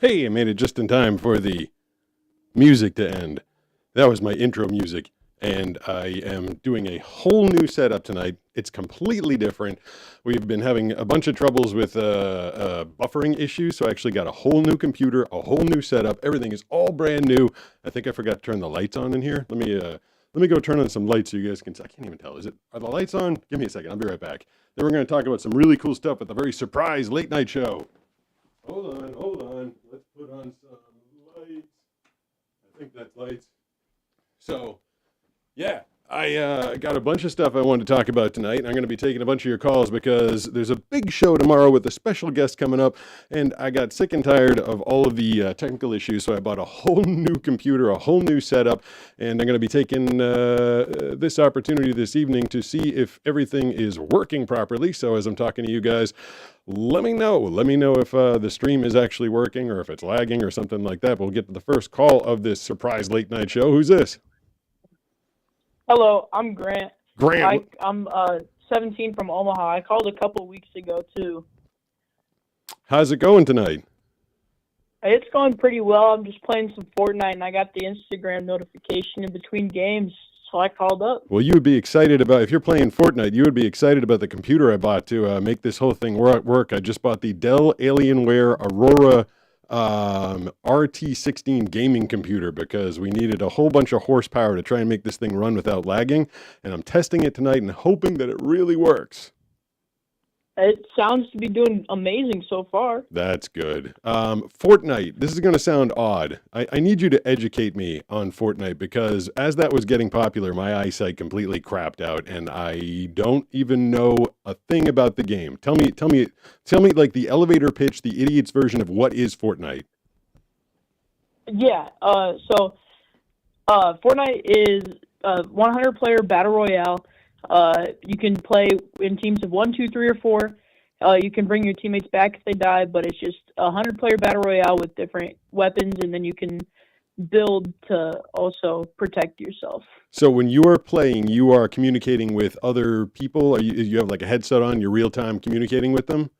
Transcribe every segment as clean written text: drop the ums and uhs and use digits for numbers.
Hey, I made it just in time for the music to end. That was my intro music, and I am doing a whole new setup tonight. It's completely different. We've been having a bunch of troubles with buffering issues, so I actually got a whole new computer, a whole new setup. Everything is all brand new. I think I forgot to turn the lights on in here. Let me go turn on some lights so you guys can. I can't even tell. Are the lights on? Give me a second. I'll be right back. Then we're going to talk about some really cool stuff at the very surprise late night show. Hold on. Let's put on some lights. I think that's lights. So, yeah, I got a bunch of stuff I wanted to talk about tonight, and I'm going to be taking a bunch of your calls because there's a big show tomorrow with a special guest coming up, and I got sick and tired of all of the technical issues, so I bought a whole new computer, a whole new setup, and I'm going to be taking this opportunity this evening to see if everything is working properly. So as I'm talking to you guys, let me know. Let me know if the stream is actually working or if it's lagging or something like that. We'll get to the first call of this surprise late night show. Who's this? Hello, I'm Grant. Grant. I'm 17 from Omaha. I called a couple weeks ago too. How's it going tonight? It's going pretty well. I'm just playing some Fortnite, and I got the Instagram notification in between games, so I called up. Well, you would be excited about, if you're playing Fortnite, you would be excited about the computer I bought to make this whole thing work. I just bought the Dell Alienware Aurora RT16 gaming computer because we needed a whole bunch of horsepower to try and make this thing run without lagging. And I'm testing it tonight and hoping that it really works. It sounds to be doing amazing so far. That's good. Fortnite, this is going to sound odd. I need you to educate me on Fortnite because as that was getting popular, my eyesight completely crapped out and I don't even know a thing about the game. Tell me like the elevator pitch, the idiot's version of what is Fortnite. Yeah, Fortnite is a 100-player battle royale. You can play in teams of 1, 2, 3, or 4. You can bring your teammates back if they die, but it's just a 100-player battle royale with different weapons, and then you can build to also protect yourself. So when you are playing, you are communicating with other people? You have like a headset on, you're real-time communicating with them?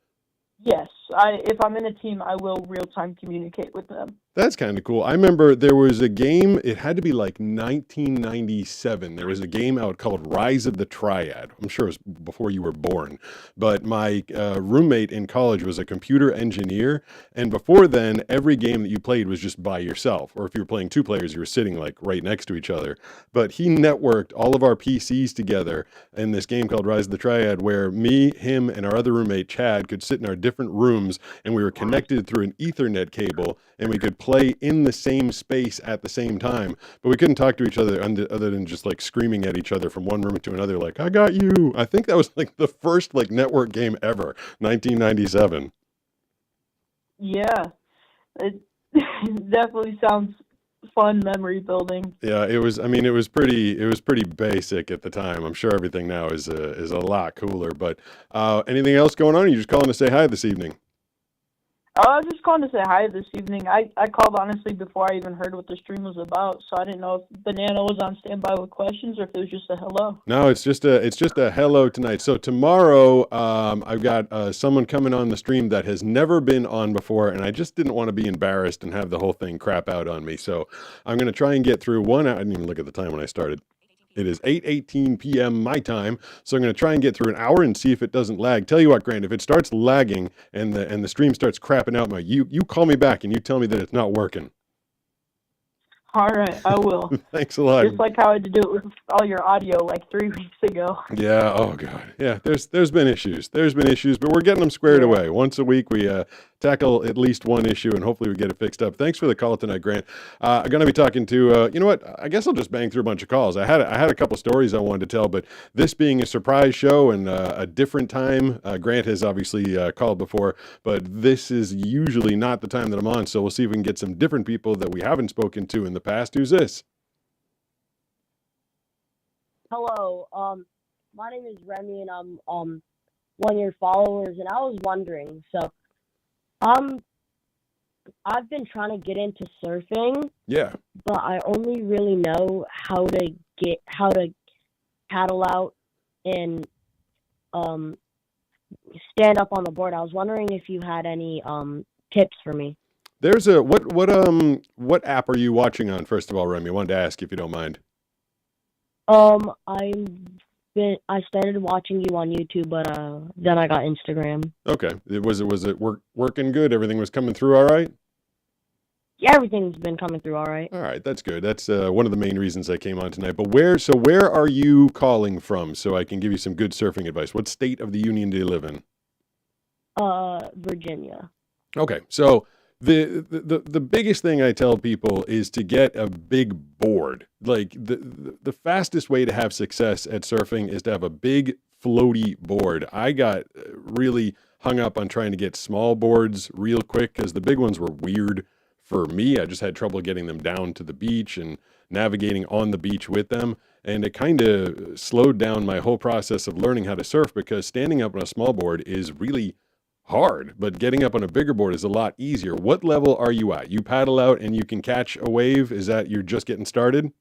Yes, if I'm in a team, I will real-time communicate with them. That's kind of cool. I remember there was a game, it had to be like 1997. There was a game out called Rise of the Triad. I'm sure it was before you were born. But my roommate in college was a computer engineer. And before then, every game that you played was just by yourself. Or if you were playing two players, you were sitting like right next to each other. But he networked all of our PCs together in this game called Rise of the Triad where me, him, and our other roommate, Chad, could sit in our different rooms and we were connected through an Ethernet cable and we could play in the same space at the same time, but we couldn't talk to each other other than just like screaming at each other from one room to another like, I got you. I think that was like the first like network game ever, 1997. Yeah, it definitely sounds fun memory building. Yeah, it was pretty basic at the time. I'm sure everything now is a lot cooler, but anything else going on? Or are you just calling to say hi this evening? I was just calling to say hi this evening. I called honestly before I even heard what the stream was about, so I didn't know if Banana was on standby with questions or if it was just a hello. No, it's just a hello tonight. So tomorrow, I've got someone coming on the stream that has never been on before, and I just didn't want to be embarrassed and have the whole thing crap out on me. So I'm going to try and get through one. I didn't even look at the time when I started. It is 8:18 p.m. my time, so I'm going to try and get through an hour and see if it doesn't lag. Tell you what, Grant, if it starts lagging and the stream starts crapping out, you call me back and you tell me that it's not working. All right, I will. Thanks a lot. Just like how I had to do it with all your audio like 3 weeks ago. Yeah. Oh God. Yeah. There's been issues. But we're getting them squared away. Once a week, we tackle at least one issue, and hopefully we get it fixed up. Thanks for the call tonight, Grant. I'm going to be talking to. You know what? I guess I'll just bang through a bunch of calls. I had a couple stories I wanted to tell, but this being a surprise show and a different time, Grant has obviously called before, but this is usually not the time that I'm on. So we'll see if we can get some different people that we haven't spoken to in the past. Who's this? Hello, my name is Remy, and I'm one of your followers, and I was wondering, so I've been trying to get into surfing, Yeah. but I only really know how to paddle out and stand up on the board. I was wondering if you had any tips for me. There's a what app are you watching on, first of all, Remy? I wanted to ask if you don't mind. I started watching you on YouTube, but then I got Instagram. Okay. Was it working good? Everything was coming through all right? Yeah, everything's been coming through all right. All right, that's good. That's one of the main reasons I came on tonight. But where are you calling from so I can give you some good surfing advice? What state of the union do you live in? Virginia. Okay, so the biggest thing I tell people is to get a big board. Like the fastest way to have success at surfing is to have a big floaty board. I got really hung up on trying to get small boards real quick because the big ones were weird for me. I just had trouble getting them down to the beach and navigating on the beach with them. And it kind of slowed down my whole process of learning how to surf because standing up on a small board is really hard, but getting up on a bigger board is a lot easier. What level are you at? You paddle out and you can catch a wave? Is that you're just getting started?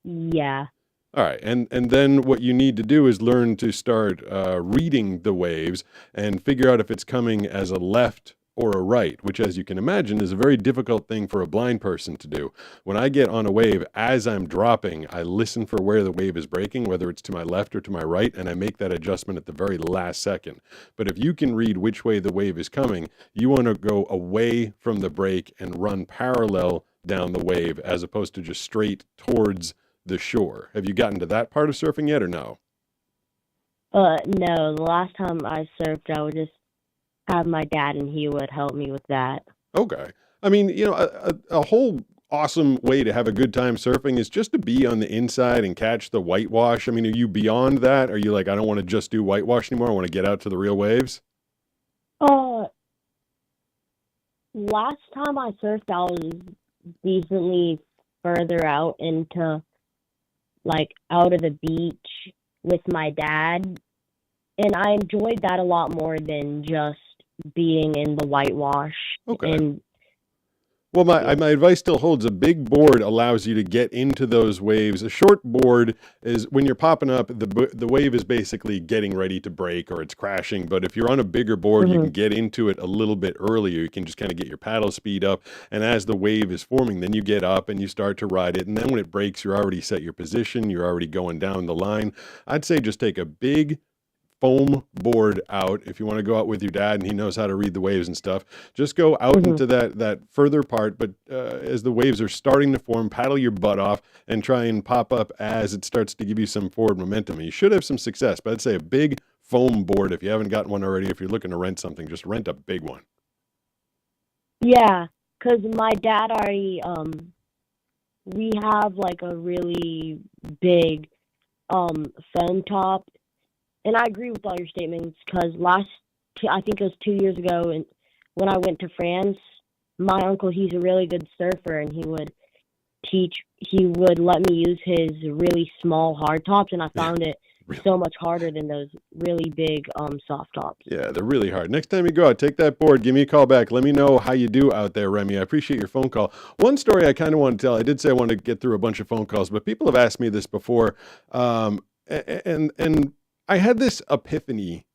Yeah. All right, and then what you need to do is learn to start reading the waves and figure out if it's coming as a left or a right, which, as you can imagine, is a very difficult thing for a blind person to do. When I get on a wave, as I'm dropping, I listen for where the wave is breaking, whether it's to my left or to my right, and I make that adjustment at the very last second. But if you can read which way the wave is coming, you want to go away from the break and run parallel down the wave as opposed to just straight towards the shore. Have you gotten to that part of surfing yet or no? No. The last time I surfed, I would just have my dad, and he would help me with that. Okay. I mean, a whole awesome way to have a good time surfing is just to be on the inside and catch the whitewash. I mean, are you beyond that? Are you like, I don't want to just do whitewash anymore. I want to get out to the real waves? Uh, Last time I surfed, I was decently further out into, like, out of the beach with my dad, and I enjoyed that a lot more than just being in the whitewash. Okay. And Well, my advice still holds. A big board allows you to get into those waves. A short board is when you're popping up, the wave is basically getting ready to break or it's crashing. But if you're on a bigger board, you can get into it a little bit earlier. You can just kind of get your paddle speed up. And as the wave is forming, then you get up and you start to ride it. And then when it breaks, you're already set your position. You're already going down the line. I'd say just take a big foam board out if you want to go out with your dad and he knows how to read the waves and stuff. Just go out into that further part, but as the waves are starting to form, paddle your butt off and try and pop up as it starts to give you some forward momentum. You should have some success, but I'd say a big foam board. If you haven't got one already, if you're looking to rent something, just rent a big one. yeah, because my dad already, we have like a really big foam top. And I agree with all your statements because I think it was 2 years ago, and when I went to France, my uncle, he's a really good surfer, and he would let me use his really small hard tops, and I found it so much harder than those really big soft tops. Yeah, they're really hard. Next time you go out, take that board, give me a call back. Let me know how you do out there, Remy. I appreciate your phone call. One story I kind of want to tell, I did say I wanted to get through a bunch of phone calls, but people have asked me this before, and I had this epiphany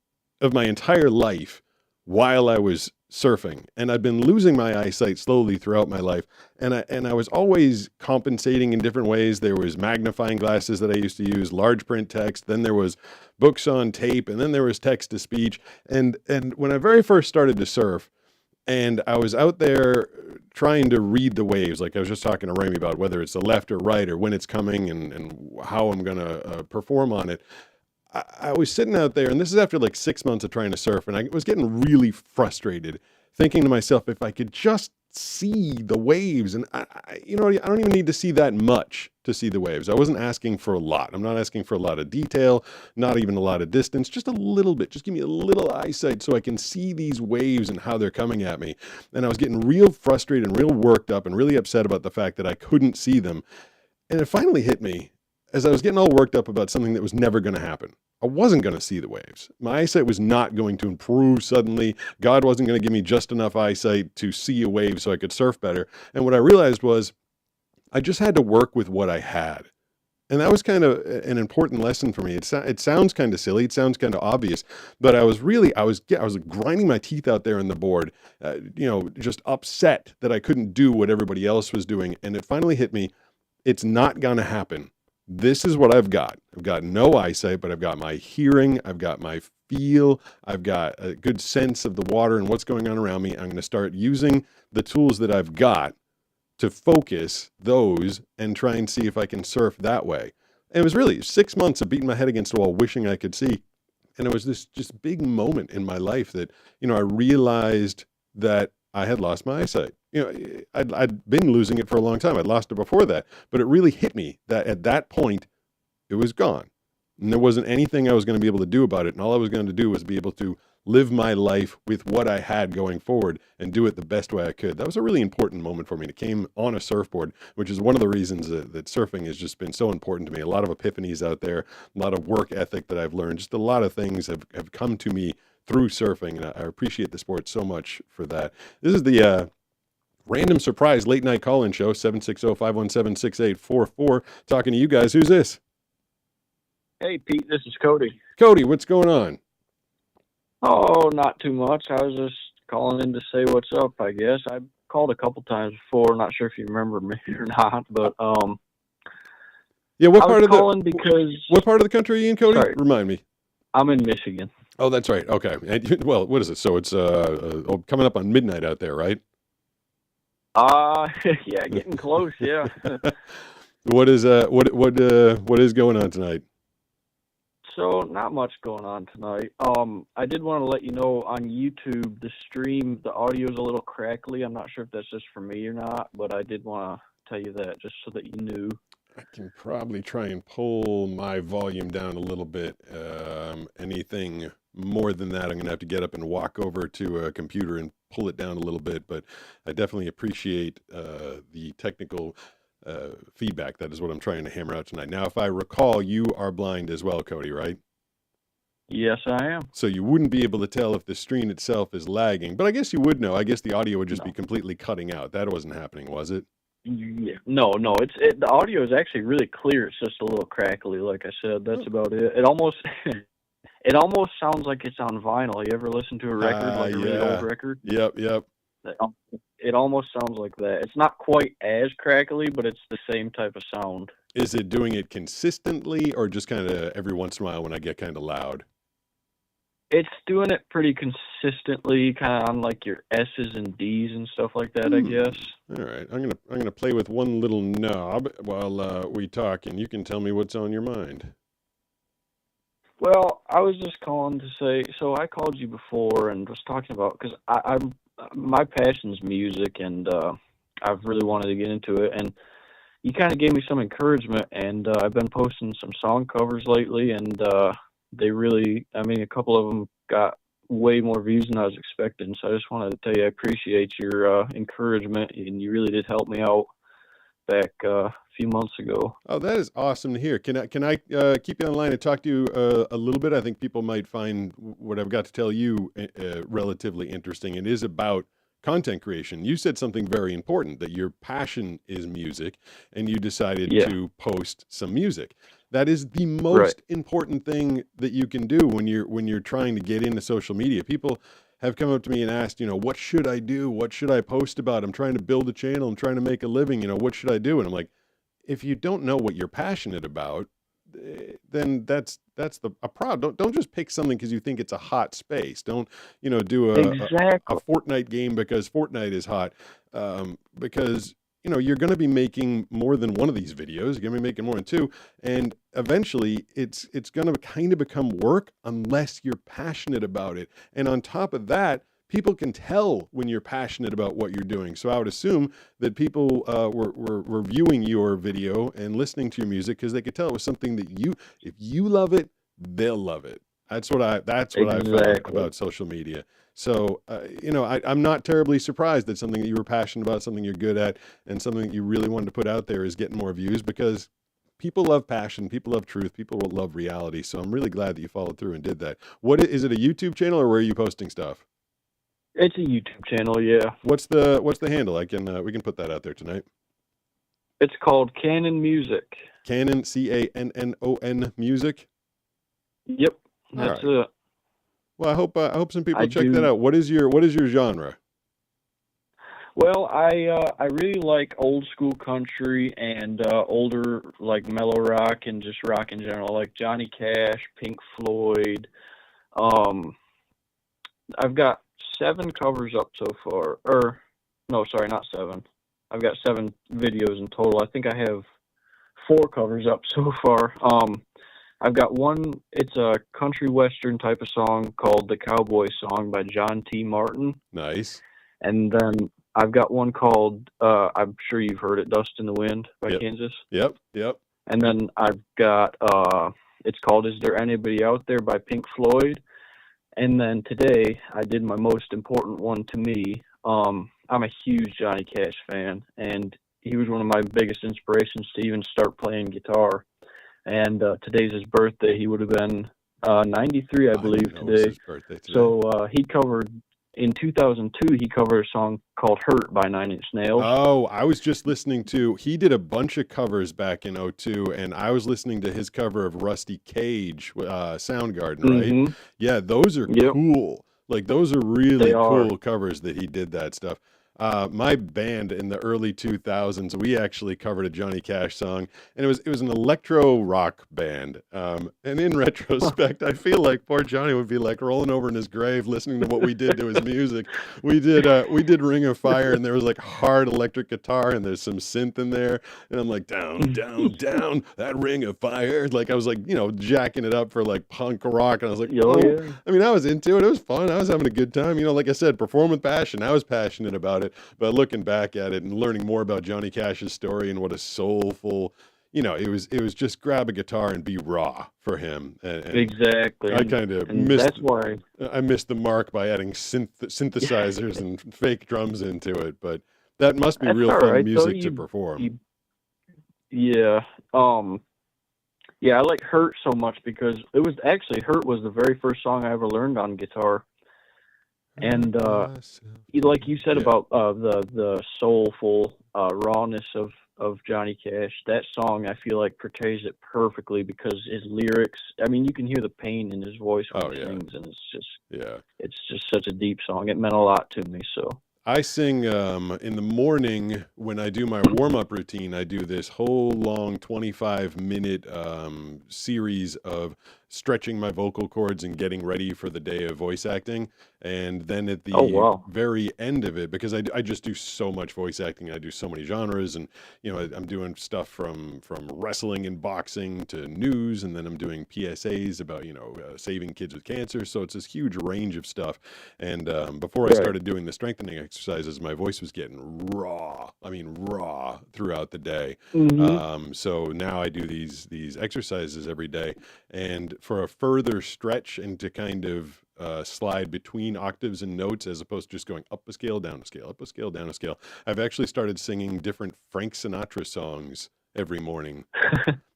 of my entire life while I was surfing, and I've been losing my eyesight slowly throughout my life, and I was always compensating in different ways. There was magnifying glasses that I used to use, large print text, then there was books on tape, and then there was text to speech. And when I very first started to surf, and I was out there trying to read the waves, like I was just talking to Remy about whether it's the left or right or when it's coming and how I'm going to perform on it. I was sitting out there, and this is after like 6 months of trying to surf, and I was getting really frustrated, thinking to myself, if I could just see the waves, and I don't even need to see that much to see the waves. I wasn't asking for a lot. I'm not asking for a lot of detail, not even a lot of distance, just a little bit. Just give me a little eyesight so I can see these waves and how they're coming at me. And I was getting real frustrated and real worked up and really upset about the fact that I couldn't see them. And it finally hit me as I was getting all worked up about something that was never going to happen. I wasn't going to see the waves. My eyesight was not going to improve suddenly. God wasn't going to give me just enough eyesight to see a wave so I could surf better. And what I realized was I just had to work with what I had. And that was kind of an important lesson for me. It sounds kind of silly. It sounds kind of obvious, but I was grinding my teeth out there on the board, just upset that I couldn't do what everybody else was doing. And it finally hit me. It's not going to happen. This is what I've got. I've got no eyesight, but I've got my hearing. I've got my feel. I've got a good sense of the water and what's going on around me. I'm going to start using the tools that I've got to focus those and try and see if I can surf that way. And it was really 6 months of beating my head against the wall, wishing I could see. And it was this just big moment in my life that, I realized that I had lost my eyesight. I'd been losing it for a long time. I'd lost it before that, but it really hit me that at that point it was gone. And there wasn't anything I was going to be able to do about it. And all I was going to do was be able to live my life with what I had going forward and do it the best way I could. That was a really important moment for me. It came on a surfboard, which is one of the reasons that surfing has just been so important to me. A lot of epiphanies out there, a lot of work ethic that I've learned, just a lot of things have come to me through surfing. And I appreciate the sport so much for that. This is the Random Surprise Late Night Call-In Show, 760-517-6844. Talking to you guys. Who's this? Hey, Pete, this is Cody. Cody, what's going on? Oh, not too much. I was just calling in to say what's up, I guess. I called a couple times before. Not sure if you remember me or not, but yeah, what part of the country are you in, Cody? Sorry. Remind me. I'm in Michigan. Oh, that's right. Okay. And, well, what is it? So it's coming up on midnight out there, right? Yeah, getting close, yeah. What is going on tonight? So not much going on tonight. I did want to let you know on YouTube, the stream, the audio is a little crackly. I'm not sure if that's just for me or not, but I did want to tell you that just so that you knew. I can probably try and pull my volume down a little bit. Anything more than that, I'm going to have to get up and walk over to a computer and pull it down a little bit, but I definitely appreciate the technical feedback. That is what I'm trying to hammer out tonight. Now, if I recall, you are blind as well, Cody, right? Yes, I am. So you wouldn't be able to tell if the stream itself is lagging, but I guess you would know. I guess the audio would just be completely cutting out. That wasn't happening, was it? Yeah. No. The audio is actually really clear. It's just a little crackly, like I said. That's about it. It almost sounds like it's on vinyl. You ever listen to a record, like a really old record? Yep. It almost sounds like that. It's not quite as crackly, but it's the same type of sound. Is it doing it consistently or just kind of every once in a while when I get kind of loud? It's doing it pretty consistently, kind of on like your S's and D's and stuff like that, I guess. All right. I'm gonna play with one little knob while we talk, and you can tell me what's on your mind. Well, I was just calling to say, so I called you before and was talking about, because my passion's music, and I've really wanted to get into it, and you kind of gave me some encouragement, and I've been posting some song covers lately, and they really, a couple of them got way more views than I was expecting, so I just wanted to tell you I appreciate your encouragement, and you really did help me out back a few months ago. Oh, that is awesome to hear. Can I keep you on the line and talk to you a little bit? I think people might find what I've got to tell you relatively interesting. It is about content creation. You said something very important, that your passion is music, and you decided to post some music. That is the most important thing that you can do when you're trying to get into social media. People have come up to me and asked, what should I do? What should I post about? I'm trying to build a channel. I'm trying to make a living. What should I do? And I'm like, if you don't know what you're passionate about, then that's a problem. Don't just pick something because you think it's a hot space. Don't do a Fortnite game because Fortnite is hot. Because you're going to be making more than one of these videos. You're going to be making more than two, and eventually it's going to kind of become work unless you're passionate about it. And on top of that, people can tell when you're passionate about what you're doing. So I would assume that people were viewing your video and listening to your music because they could tell it was something that if you love it, they'll love it. That's what I found about social media. So, I'm not terribly surprised that something that you were passionate about, something you're good at, and something that you really wanted to put out there is getting more views, because people love passion, people love truth, people will love reality. So I'm really glad that you followed through and did that. Is it a YouTube channel, or where are you posting stuff? It's a YouTube channel, yeah. What's the handle? We can put that out there tonight. It's called Canon Music. Cannon, Cannon music. Yep, All that's right. it. Well, I hope some people I check that do. out. What is your genre? Well, I really like old school country and older like mellow rock and just rock in general, like Johnny Cash, Pink Floyd. Um, I've got 7 covers up so far. Or no, sorry, not 7. I've got 7 videos in total. I think I have 4 covers up so far. I've got one. It's a country western type of song called "The Cowboy Song" by John T. Martin. Nice. And then I've got one called, I'm sure you've heard it, Dust in the Wind by Yep. Kansas. Yep. Yep. And then I've got, it's called Is There Anybody Out There by Pink Floyd. And then today I did my most important one to me. I'm a huge Johnny Cash fan, and he was one of my biggest inspirations to even start playing guitar. And today's his birthday. He would have been 93, I I believe, didn't know it was today. his birthday today. So he covered, in 2002, he covered a song called "Hurt" by 9 Inch Nails. Oh, I was just listening to, he did a bunch of covers back in '02, and I was listening to his cover of Rusty Cage, Soundgarden, right? Mm-hmm. Yeah, those are Yep, cool. Like, those are really they are. cool covers that he did that stuff. My band in the early 2000s, we actually covered a Johnny Cash song, and it was an electro rock band. And in retrospect, I feel like poor Johnny would be like rolling over in his grave listening to what we did to his music. We did Ring of Fire, and there was like hard electric guitar, and there's some synth in there, and I'm like down, down, down that Ring of Fire. Like I was like jacking it up for like punk rock, and I was like, Oh oh. yeah. I mean, I was into it. It was fun. I was having a good time. Like I said, perform with passion. I was passionate about it. But looking back at it and learning more about Johnny Cash's story and what a soulful, it was just grab a guitar and be raw for him. And Exactly. I kind of And missed that's why. I missed the mark by adding synthesizers and fake drums into it. But that must be That's real all fun right though. music to perform. Yeah. Yeah, I like "Hurt" so much because it was actually "Hurt" was the very first song I ever learned on guitar. And like you said Yeah. about the soulful rawness of Johnny Cash, that song I feel like portrays it perfectly because his lyrics. I mean, you can hear the pain in his voice when Oh he yeah. sings, and Yeah. it's just such a deep song. It meant a lot to me. So I sing in the morning when I do my warm up routine. I do this whole long 25-minute series of stretching my vocal cords and getting ready for the day of voice acting. And then at oh the wow, very end of it, because I just do so much voice acting, I do so many genres, and I'm doing stuff from wrestling and boxing to news, and then I'm doing PSAs about saving kids with cancer. So it's this huge range of stuff. And before I right. started doing the strengthening exercises, my voice was getting raw. I mean, raw throughout the day. Mm-hmm. So now I do these exercises every day, and for a further stretch and to kind of slide between octaves and notes as opposed to just going up a scale, down a scale, up a scale, down a scale, I've actually started singing different Frank Sinatra songs every morning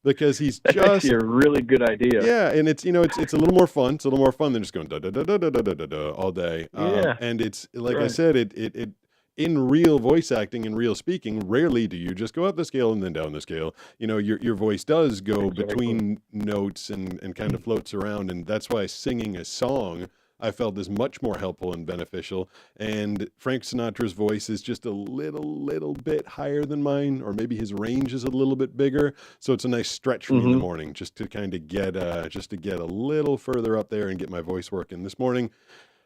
because he's That's just actually a really good idea. yeah, and it's it's a little more fun. It's a little more fun than just going da da da da da da da da da all day. Yeah, And it's like I right. said, it in real voice acting and real speaking, rarely do you just go up the scale and then down the scale. Your voice does go Exactly. between notes and kind of floats around, and that's why singing a song I felt is much more helpful and beneficial. And Frank Sinatra's voice is just a little bit higher than mine, or maybe his range is a little bit bigger. So it's a nice stretch for me in the Mm-hmm. morning, just to kind of get a little further up there and get my voice working. This morning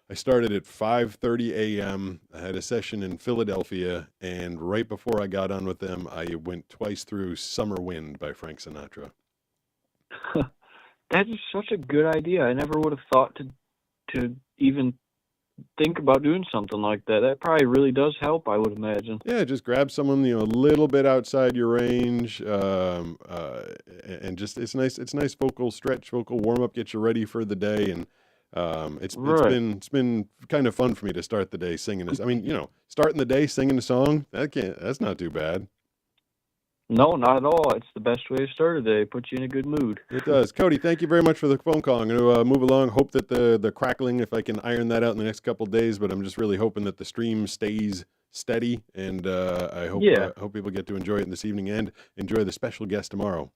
I started at 5:30 a.m. I had a session in Philadelphia, and right before I got on with them, I went twice through Summer Wind by Frank Sinatra. That is such a good idea. I never would have thought to even think about doing something like that. That probably really does help, I would imagine. Yeah, just grab someone a little bit outside your range, and just it's nice vocal stretch, vocal warm up, get you ready for the day, and Right. it's been kind of fun for me to start the day singing this. I mean, starting the day singing a song that's not too bad. No, not at all. It's the best way to start a day. Put you in a good mood. It does. Cody, thank you very much for the phone call. I'm going to move along. Hope that the crackling, if I can iron that out in the next couple of days, but I'm just really hoping that the stream stays steady, and I hope people get to enjoy it this evening and enjoy the special guest tomorrow.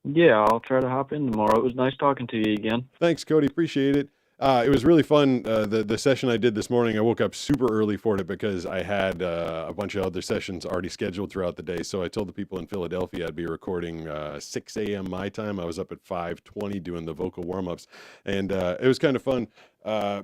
Yeah, I'll try to hop in tomorrow. It was nice talking to you again. Thanks, Cody. Appreciate it. It was really fun. The session I did this morning, I woke up super early for it because I had a bunch of other sessions already scheduled throughout the day. So I told the people in Philadelphia I'd be recording 6 a.m. my time. I was up at 5:20 doing the vocal warm-ups. And it was kind of fun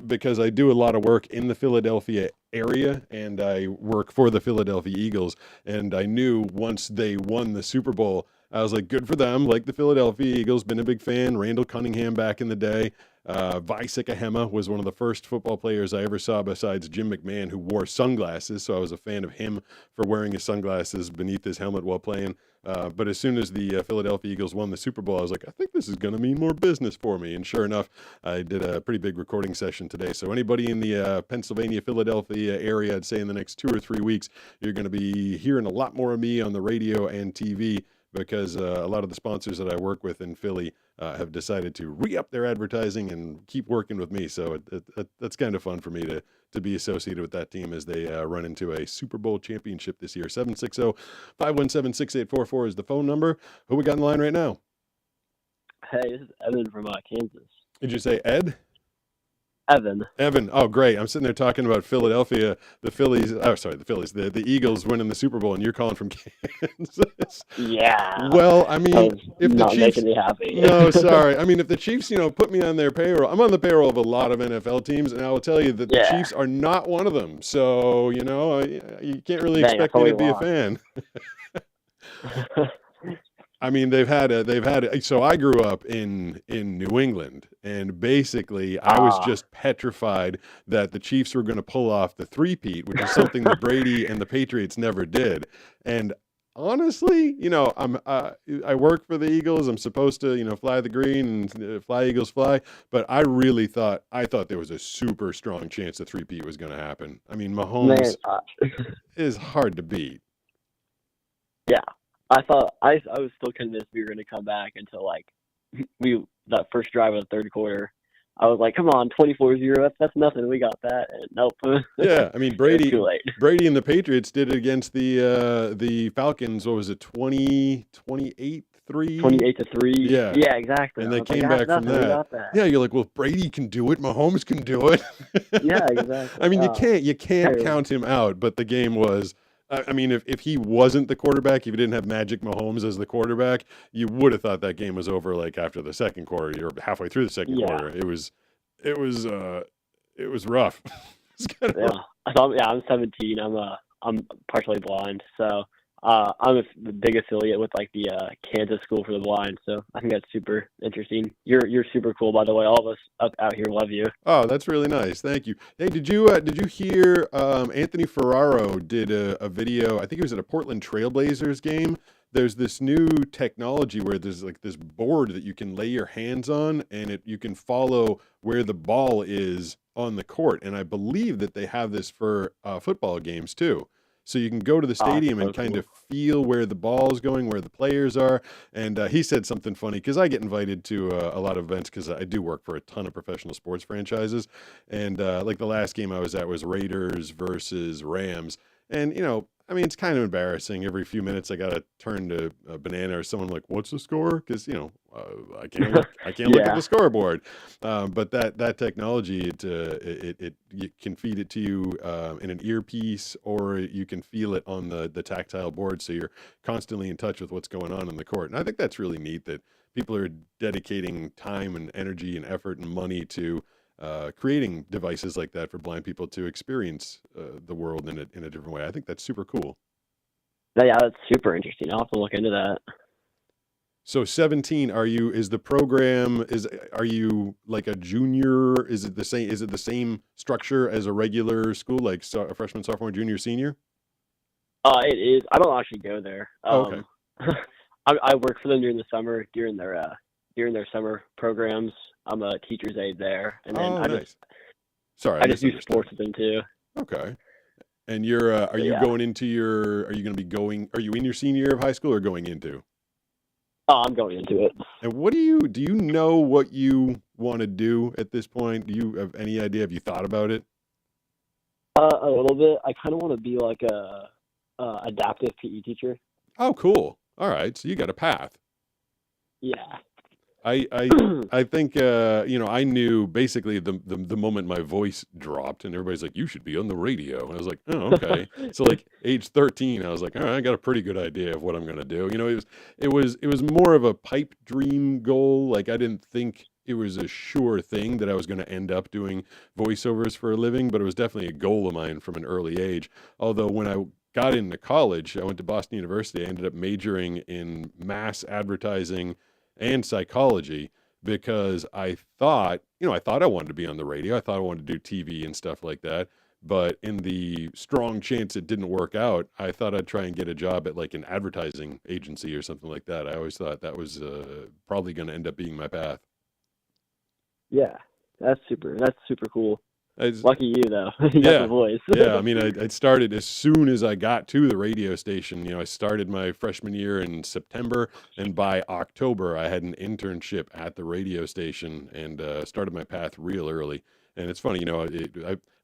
because I do a lot of work in the Philadelphia area, and I work for the Philadelphia Eagles. And I knew once they won the Super Bowl, I was like, good for them. Like the Philadelphia Eagles, been a big fan. Randall Cunningham back in the day. Visika Hema was one of the first football players I ever saw besides Jim McMahon, who wore sunglasses. So I was a fan of him for wearing his sunglasses beneath his helmet while playing. But as soon as the Philadelphia Eagles won the Super Bowl, I was like, I think this is going to mean more business for me. And sure enough, I did a pretty big recording session today. So anybody in the Pennsylvania, Philadelphia area, I'd say in the next 2 or 3 weeks, you're going to be hearing a lot more of me on the radio and TV, because a lot of the sponsors that I work with in Philly have decided to re-up their advertising and keep working with me. So that's kind of fun for me to be associated with that team as they run into a Super Bowl championship this year. 760-517-6844 is the phone number. Who we got in line right now? Hey, this is Evan from Kansas. Did you say Ed? Evan. Oh, great. I'm sitting there talking about Philadelphia, the Eagles winning the Super Bowl, and you're calling from Kansas. Yeah. Well, I mean, if the not Chiefs, making me happy. no, sorry. I mean, if the Chiefs, put me on their payroll, I'm on the payroll of a lot of NFL teams, and I will tell you that the Chiefs are not one of them. So, you can't really expect me to be a fan. I mean, so I grew up in New England, and basically I was just petrified that the Chiefs were going to pull off the three-peat, which is something that Brady and the Patriots never did. And honestly, I work for the Eagles. I'm supposed to, fly the green and fly Eagles fly. But I really thought there was a super strong chance the three-peat was going to happen. I mean, Mahomes is hard to beat. Yeah. I thought I was still convinced we were going to come back until that first drive of the third quarter. I was like, come on, 24-0, that's nothing. We got that. And nope. Yeah, I mean, Brady too late. Brady and the Patriots did it against the Falcons. What was it, 28-3? 28-3. Yeah. Yeah, exactly. And they came back from that. Yeah, you're like, well, if Brady can do it, Mahomes can do it. Yeah, exactly. I mean, you can't count him out, but the game was, I mean, if he wasn't the quarterback, if you didn't have Magic Mahomes as the quarterback, you would have thought that game was over after the second quarter or halfway through the second quarter. It was rough. Rough. I'm 17. I'm partially blind, so I'm the big affiliate with the Kansas School for the Blind. So I think that's super interesting. You're super cool, by the way. All of us out here love you. Oh, that's really nice. Thank you. Hey, did you hear Anthony Ferraro did a video? I think it was at a Portland Trailblazers game. There's this new technology where there's this board that you can lay your hands on, and you can follow where the ball is on the court. And I believe that they have this for football games too. So you can go to the stadium and kind of feel where the ball is going, where the players are. And he said something funny, because I get invited to a lot of events because I do work for a ton of professional sports franchises. And the last game I was at was Raiders versus Rams. And, I mean, it's kind of embarrassing. Every few minutes I got to turn to a Banana or someone like, what's the score? Because, I can't look at the scoreboard. But that technology, you can feed it to you in an earpiece, or you can feel it on the tactile board. So you're constantly in touch with what's going on in the court. And I think that's really neat that people are dedicating time and energy and effort and money to creating devices like that for blind people to experience the world in a different way. I think that's super cool. Yeah, that's super interesting. I'll have to look into that. So 17, are you like a junior? Is it the same structure as a regular school, like a freshman, sophomore, junior, senior? It is. I don't actually go there. Okay. I work for them during the summer, during their summer programs. I'm a teacher's aide there, and then I just do sports with them too. Okay. And are you going into are you in your senior year of high school or going into? Oh, I'm going into it. And what do you know what you want to do at this point? Do you have any idea? Have you thought about it? A little bit. I kind of want to be like a adaptive PE teacher. Oh, cool. All right, so you got a path. Yeah. I I I think I knew basically the moment my voice dropped and everybody's like, you should be on the radio. And I was like, oh, okay. So like age 13, I was like, all right, I got a pretty good idea of what I'm gonna do. It was more of a pipe dream goal. Like I didn't think it was a sure thing that I was gonna end up doing voiceovers for a living, but it was definitely a goal of mine from an early age. Although when I got into college, I went to Boston University. I ended up majoring in mass advertising and psychology because I thought I wanted to be on the radio. I thought I wanted to do TV and stuff like that. But in the strong chance it didn't work out, I thought I'd try and get a job at like an advertising agency or something like that. I always thought that was probably going to end up being my path. Yeah. That's super cool. I, Lucky you though. You got yeah, the voice. yeah. I mean, I started as soon as I got to the radio station. I started my freshman year in September, and by October, I had an internship at the radio station and started my path real early. And it's funny,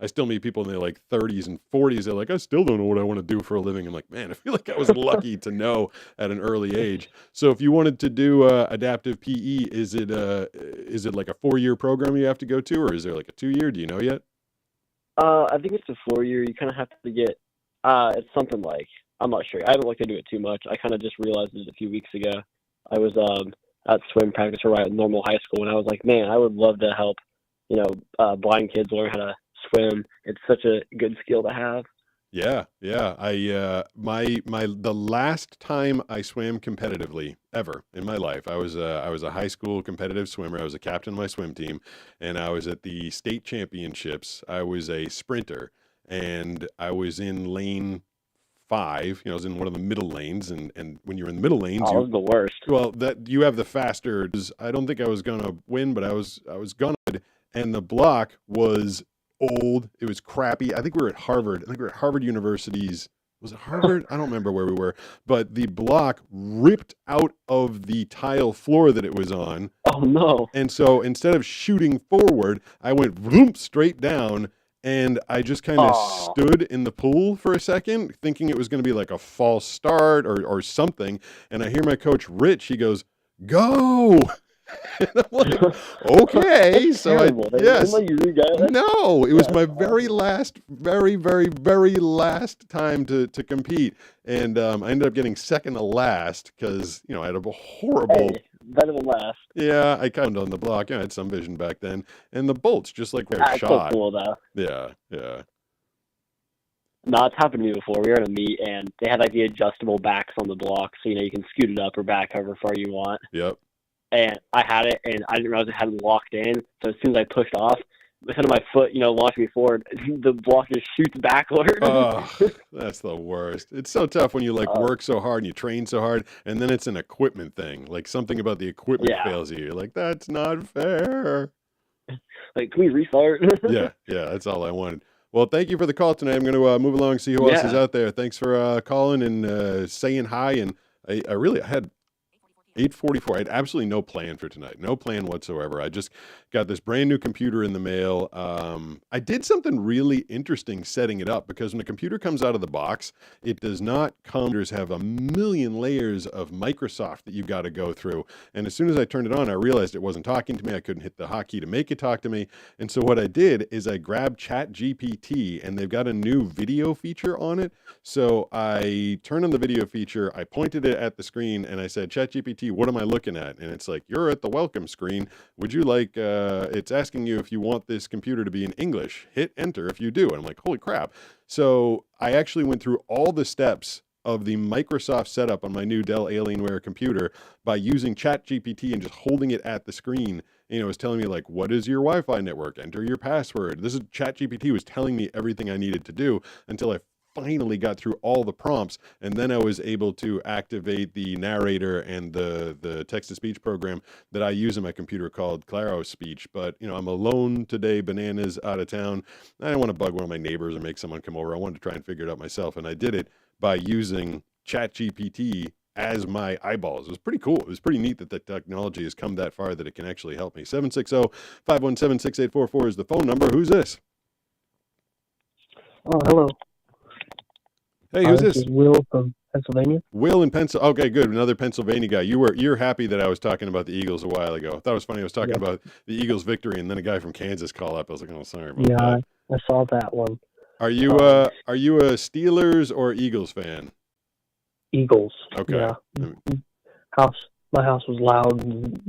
I still meet people in their like 30s and 40s. They're like, I still don't know what I want to do for a living. I'm like, man, I feel like I was lucky to know at an early age. So if you wanted to do adaptive PE, is it like a 4-year program you have to go to, or is there like a 2-year? Do you know yet? I think it's a 4-year. You kind of have to get. It's something like, I'm not sure. I haven't looked into it too much. I kind of just realized it a few weeks ago. I was at swim practice right at normal high school, and I was like, man, I would love to help, blind kids learn how to swim. It's such a good skill to have. Yeah, yeah. The last time I swam competitively ever in my life, I was a high school competitive swimmer. I was a captain of my swim team, and I was at the state championships. I was a sprinter, and I was in lane 5. I was in one of the middle lanes, and when you're in the middle lanes, Oh, it was the worst. well, that you have the faster. I don't think I was gonna win, but I was gonna. And the block was old. It was crappy. I think we were at Harvard. I think we were at Harvard University's. Was it Harvard? I don't remember where we were, but the block ripped out of the tile floor that it was on. Oh no. And so instead of shooting forward, I went vroom, straight down, and I just kind of Oh. stood in the pool for a second, thinking it was going to be like a false start or something. And I hear my coach, Rich, he goes, go. And I'm like, okay. That's So terrible. They yes. didn't let you re-get it? No, it was That's my awful. very last, very, very, very last time to compete. And I ended up getting second to last because, I had a horrible, Hey, better than last. yeah, I kind of on the block. I had some vision back then. And the bolts, just like they're That's so shot. cool though. Yeah, yeah. No, it's happened to me before. We were at a meet and they had like the adjustable backs on the block, so you can scoot it up or back however far you want. Yep. And I had it, and I didn't realize it hadn't locked in. So as soon as I pushed off, instead of my foot, launched me forward, the block just shoots backward. Oh, that's the worst. It's so tough when you Oh. work so hard and you train so hard, and then it's an equipment thing. Like something about the equipment Yeah. fails you. You're like, that's not fair. Like, can we restart? Yeah, that's all I wanted. Well, thank you for the call tonight. I'm going to move along, see who else is Yeah. out there. Thanks for calling and saying hi. And I had 8:44. I had absolutely no plan for tonight. No plan whatsoever. I just got this brand new computer in the mail. I did something really interesting setting it up because when a computer comes out of the box, it does not come. There's have a million layers of Microsoft that you got to go through. And as soon as I turned it on, I realized it wasn't talking to me. I couldn't hit the hotkey to make it talk to me. And so what I did is I grabbed ChatGPT, and they've got a new video feature on it. So I turned on the video feature, I pointed it at the screen, and I said, ChatGPT, what am I looking at? And it's like, you're at the welcome screen. Would you like, it's asking you if you want this computer to be in English. Hit enter if you do. And I'm like, holy crap. So I actually went through all the steps of the Microsoft setup on my new Dell Alienware computer by using ChatGPT and just holding it at the screen. It was telling me like, what is your Wi-Fi network? Enter your password. This is ChatGPT was telling me everything I needed to do until I finally got through all the prompts, and then I was able to activate the narrator and the text-to-speech program that I use in my computer called Claro Speech. But I'm alone today, bananas, out of town. I didn't want to bug one of my neighbors or make someone come over. I wanted to try and figure it out myself, and I did it by using ChatGPT as my eyeballs. It was pretty cool. It was pretty neat that the technology has come that far that it can actually help me. 760-517-6844 is the phone number. Who's this? Oh, hello. Hey, who's This this? is Will from Pennsylvania. Will in Pencil. Okay, good. Another Pennsylvania guy. You're happy that I was talking about the Eagles a while ago. I thought it was funny. I was talking Yeah. about the Eagles' victory, and then a guy from Kansas called up. I was like, oh, sorry about Yeah, that. I saw that one. Are you a Steelers or Eagles fan? Eagles. Okay. Yeah. My house was loud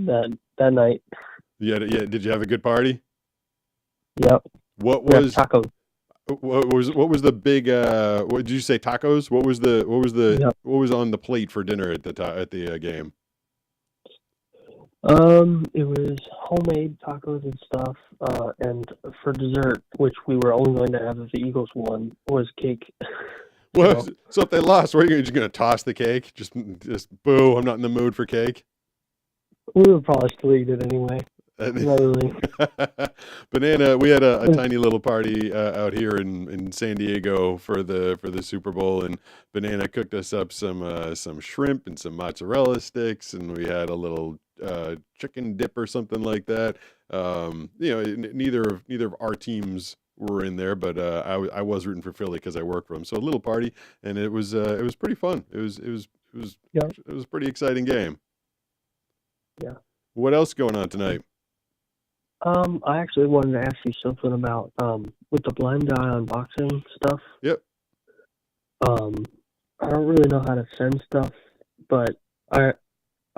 that night. Yeah. Did you have a good party? Yep. What We had was tacos. what was the big? What did you say? Tacos? What was the Yep. what was on the plate for dinner at the game? It was homemade tacos and stuff. And for dessert, which we were only going to have if the Eagles won, was cake. So if they lost, what are you just gonna toss the cake? Just boo! I'm not in the mood for cake. We would probably still eat it anyway. Not really. Banana, we had a tiny little party out here in San Diego for the Super Bowl, and Banana cooked us up some shrimp and some mozzarella sticks, and we had a little chicken dip or something like that. Neither of our teams were in there, but I was rooting for Philly because I work for them. So a little party, and it was pretty fun. It was Yeah. it was a pretty exciting game. Yeah. What else going on tonight? I actually wanted to ask you something about with the blind eye unboxing stuff. Yep. I don't really know how to send stuff, but I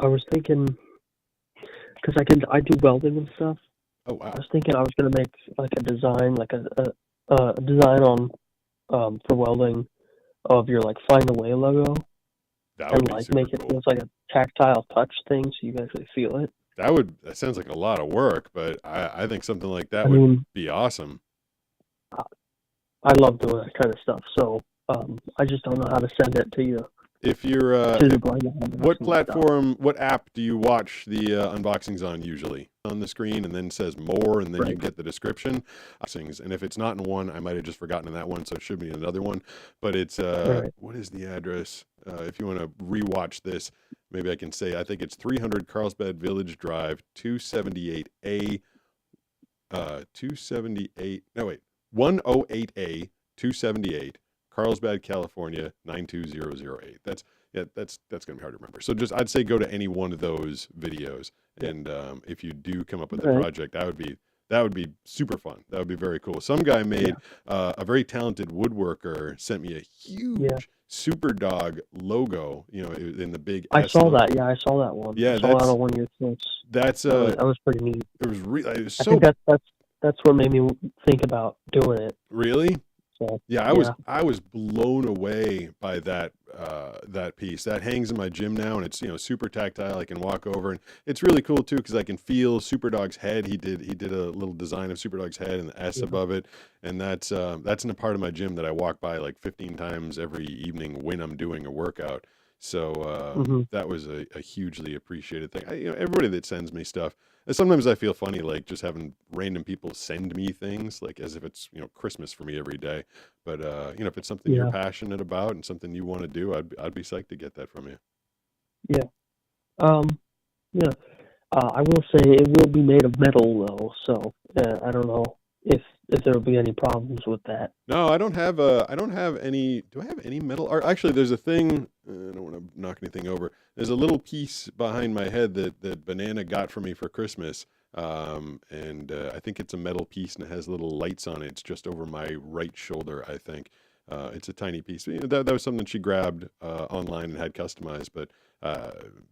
was thinking because I do welding and stuff. Oh wow. I was thinking I was gonna make like a design, like a design on for welding of your like Find a Way logo, That would and be like super make it cool. feels like a tactile touch thing, so you can actually feel it. That sounds like a lot of work, but I think something like that I would mean, be awesome. I love doing that kind of stuff, so I just don't know how to send it to you If you're to the blind eye what unboxing stuff. platform, what app do you watch the unboxings on usually? On the screen, and then says more, and then you Right. get the description. And if it's not in one, I might have just forgotten in that one, so it should be in another one. But it's Right. what is the address? If you want to rewatch this, maybe I can say I think it's 300 Carlsbad Village Drive, 278A, 278. No wait, 108A, 278, Carlsbad, California, 92008. That's gonna be hard to remember. So just I'd say go to any one of those videos, and if you do come up with a Right. project, that would be super fun. That would be very cool. Some guy made a very talented woodworker sent me a huge Super Dog logo. In the big. I S saw logo. that. Yeah, I saw that one. Yeah, I saw that on one of your clips. That's That was pretty neat. it was really I think that's what made me think about doing it. really. So Yeah, I was blown away by that piece. That hangs in my gym now, and it's super tactile. I can walk over, and it's really cool too because I can feel Superdog's head. He did a little design of Superdog's head and the S above it, and that's in a part of my gym that I walk by like 15 times every evening when I'm doing a workout. So that was a hugely appreciated thing. Everybody that sends me stuff. And sometimes I feel funny, like just having random people send me things, like as if it's Christmas for me every day. But if it's something you're passionate about and something you want to do, I'd be psyched to get that from you. yeah. I will say it will be made of metal though, so I don't know if there will be any problems with that. No, I don't have any. Do I have any metal art? Actually, there's a thing. I don't want to knock anything over. There's a little piece behind my head that Banana got for me for Christmas. And I think it's a metal piece and it has little lights on it. It's just over my right shoulder, I think. It's a tiny piece. That was something she grabbed online and had customized, but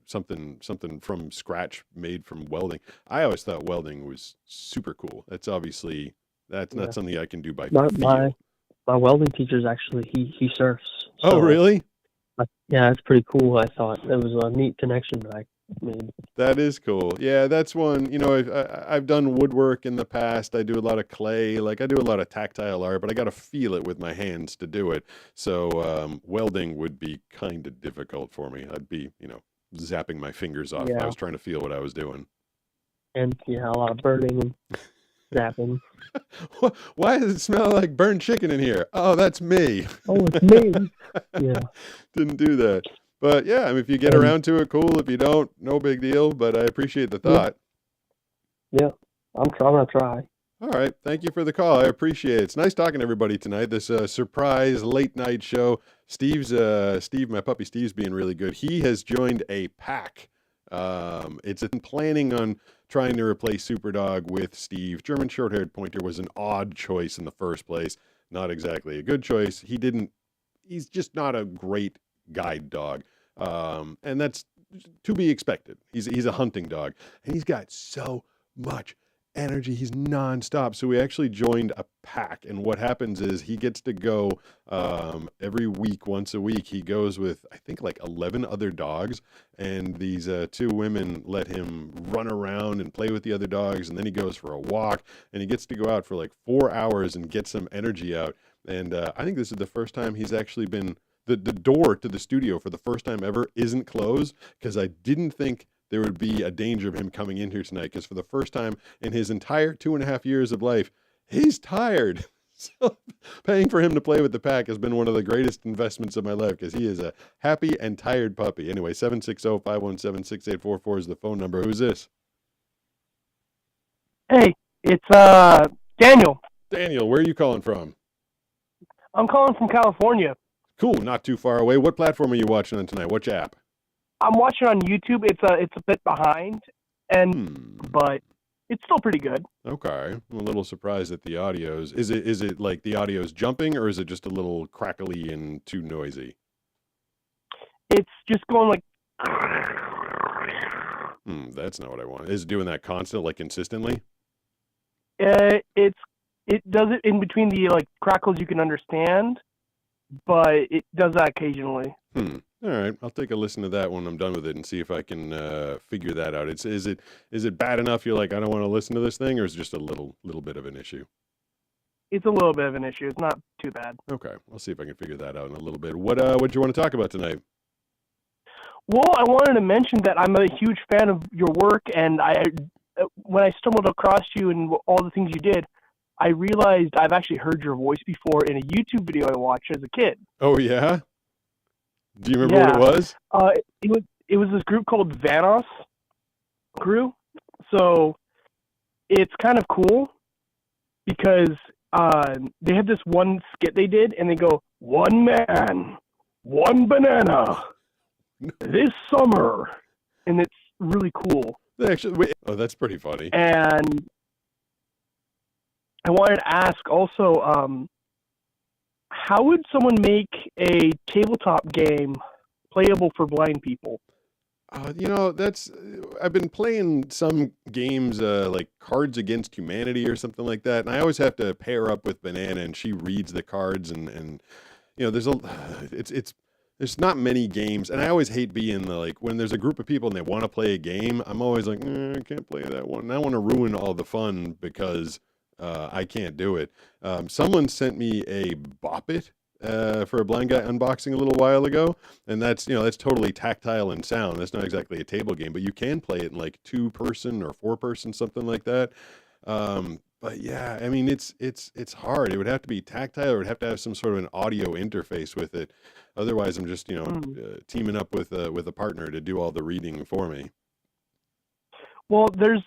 something from scratch made from welding. I always thought welding was super cool. That's obviously not something I can do by feel. My welding teacher's actually he surfs. Oh, really? Yeah, it's pretty cool. I thought it was a neat connection that I made. That is cool. Yeah, that's one. I've done woodwork in the past. I do a lot of clay. Like I do a lot of tactile art, but I got to feel it with my hands to do it. So welding would be kind of difficult for me. I'd be, zapping my fingers off if I was trying to feel what I was doing. And a lot of burning and zapping. Why does it smell like burnt chicken in here? Oh, that's me. Oh, it's me. Yeah. Didn't do that. But yeah, if you get around to it, cool. If you don't, no big deal. But I appreciate the thought. Yeah, I'm gonna try. All right. Thank you for the call. I appreciate it. It's nice talking to everybody tonight. This surprise late night show. Steve, my puppy Steve's being really good. He has joined a pack. It's planning on trying to replace Superdog with Steve. German short-haired pointer was an odd choice in the first place. Not exactly a good choice. He's just not a great guide dog. And that's to be expected. He's a hunting dog, and he's got so much energy. He's nonstop. So we actually joined a pack, and what happens is he gets to go every week, once a week. He goes with I think like 11 other dogs, and these two women let him run around and play with the other dogs, and then he goes for a walk, and he gets to go out for like 4 hours and get some energy out. And I think this is the first time he's actually been the door to the studio for the first time ever isn't closed, because I didn't think there would be a danger of him coming in here tonight, because for the first time in his entire 2.5 years of life, he's tired. So paying for him to play with the pack has been one of the greatest investments of my life, because he is a happy and tired puppy. Anyway, 760-517-6844 is the phone number. Who's this? Hey, it's Daniel. Daniel, where are you calling from? I'm calling from California. Cool, not too far away. What platform are you watching on tonight? Which app? I'm watching on YouTube. It's a bit behind, but it's still pretty good. Okay. I'm a little surprised at the audios. Is it like the audio's jumping, or is it just a little crackly and too noisy? It's just going like. That's not what I want. Is it doing that constant, like consistently? It does it in between the like crackles you can understand, but it does that occasionally. All right, I'll take a listen to that when I'm done with it and see if I can figure that out. Is it bad enough you're like, I don't want to listen to this thing, or is it just a little bit of an issue? It's a little bit of an issue. It's not too bad. Okay, I'll see if I can figure that out in a little bit. What do you want to talk about tonight? Well, I wanted to mention that I'm a huge fan of your work, and when I stumbled across you and all the things you did, I realized I've actually heard your voice before in a YouTube video I watched as a kid. Oh yeah? Do you remember what it was? It was this group called Vanos Crew. So it's kind of cool because they have this one skit they did, and they go, "One man, one banana, this summer," and it's really cool. Actually, that's pretty funny. And I wanted to ask also, how would someone make a tabletop game playable for blind people? I've been playing some games like Cards Against Humanity or something like that, and I always have to pair up with Banana, and she reads the cards, and there's not many games, and I always hate being when there's a group of people and they want to play a game, I'm always like, I can't play that one, and I want to ruin all the fun because I can't do it. Someone sent me a Bop It for a blind guy unboxing a little while ago, and that's totally tactile and sound. That's not exactly a table game, but you can play it in like 2-person or 4-person, something like that. But yeah, I mean, it's hard. It would have to be tactile, or it would have to have some sort of an audio interface with it. Otherwise, I'm just teaming up with a partner to do all the reading for me. Well, there's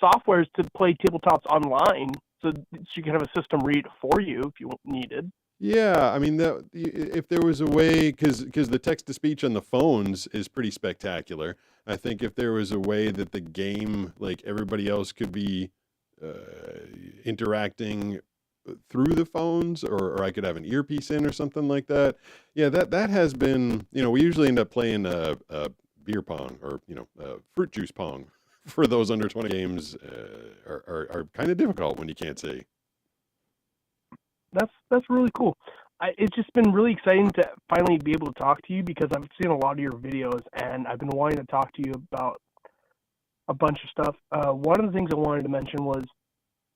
softwares to play tabletops online, so you can have a system read it for you if you needed. Yeah, I mean, if there was a way, because the text-to-speech on the phones is pretty spectacular. I think if there was a way that the game, like everybody else, could be interacting through the phones, or I could have an earpiece in or something like that. Yeah, that has been, we usually end up playing beer pong or, fruit juice pong. For those under 20 games are kind of difficult when you can't see. That's really cool. It's just been really exciting to finally be able to talk to you, because I've seen a lot of your videos and I've been wanting to talk to you about a bunch of stuff. One of the things I wanted to mention was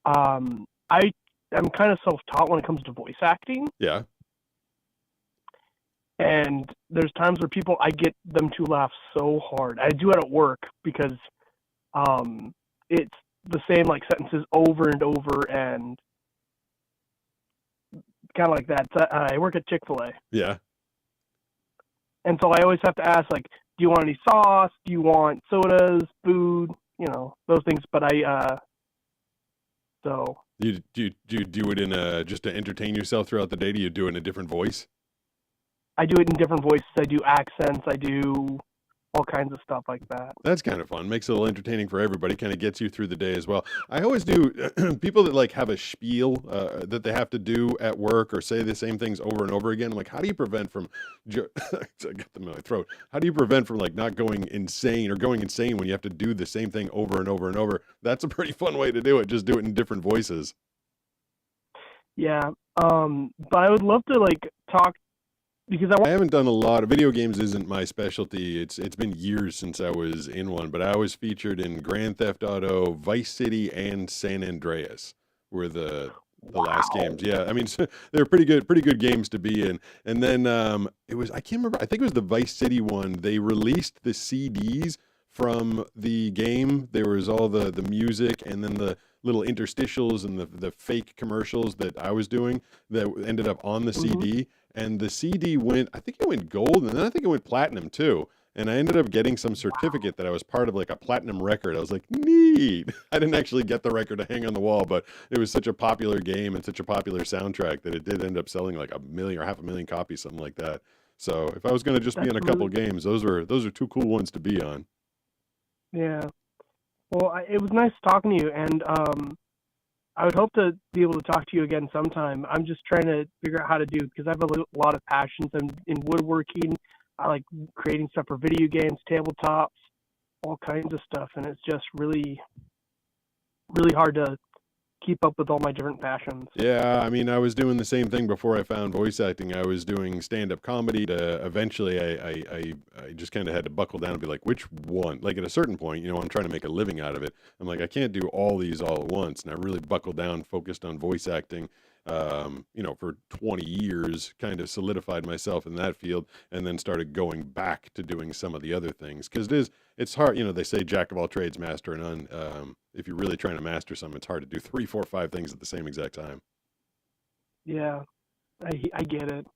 I'm kind of self-taught when it comes to voice acting. Yeah. And there's times where I get them to laugh so hard. I do it at work because it's the same like sentences over and over, and kind of like that. I work at Chick-fil-A. Yeah. And so I always have to ask, like, do you want any sauce? Do you want sodas, food? Those things. But So Do you do it in just to entertain yourself throughout the day? Do you do it in a different voice? I do it in different voices. I do accents. I do all kinds of stuff like that. That's kind of fun. Makes it a little entertaining for everybody. Kind of gets you through the day as well. I always do. People that like have a spiel that they have to do at work or say the same things over and over again. I'm like, how do you prevent from? I got them in my throat. How do you prevent from like not going insane or going insane when you have to do the same thing over and over and over? That's a pretty fun way to do it. Just do it in different voices. Yeah. But I would love to like talk because I haven't done a lot of video games. Isn't my specialty. It's been years since I was in one, but I was featured in Grand Theft Auto, Vice City, and San Andreas were the last games. Yeah, I mean they're pretty good games to be in. And then it was I can't remember. I think it was the Vice City one. They released the CDs from the game. There was all the music and then the little interstitials and the fake commercials that I was doing that ended up on the CD. And the CD went, I think it went gold, and then I think it went platinum too. And I ended up getting some certificate that I was part of like a platinum record. I was like, neat. I didn't actually get the record to hang on the wall, but it was such a popular game and such a popular soundtrack that it did end up selling like 1 million or 500,000 copies, something like that. So if I was going to just be in a couple games, those are two cool ones to be on. Yeah. Well, it was nice talking to you, and I would hope to be able to talk to you again sometime. I'm just trying to figure out how to do because I have a lot of passions. I'm in woodworking. I like creating stuff for video games, tabletops, all kinds of stuff, and it's just really, really hard to keep up with all my different passions. Yeah, I mean, I was doing the same thing before I found voice acting. I was doing stand-up comedy to eventually I just kind of had to buckle down and be like, which one? Like at a certain point, I'm trying to make a living out of it. I'm like, I can't do all these all at once. And I really buckled down, focused on voice acting, for 20 years, kind of solidified myself in that field and then started going back to doing some of the other things. Because it's hard, they say jack of all trades, master of none. If you're really trying to master something, it's hard to do 3, 4, 5 things at the same exact time. Yeah, I get it.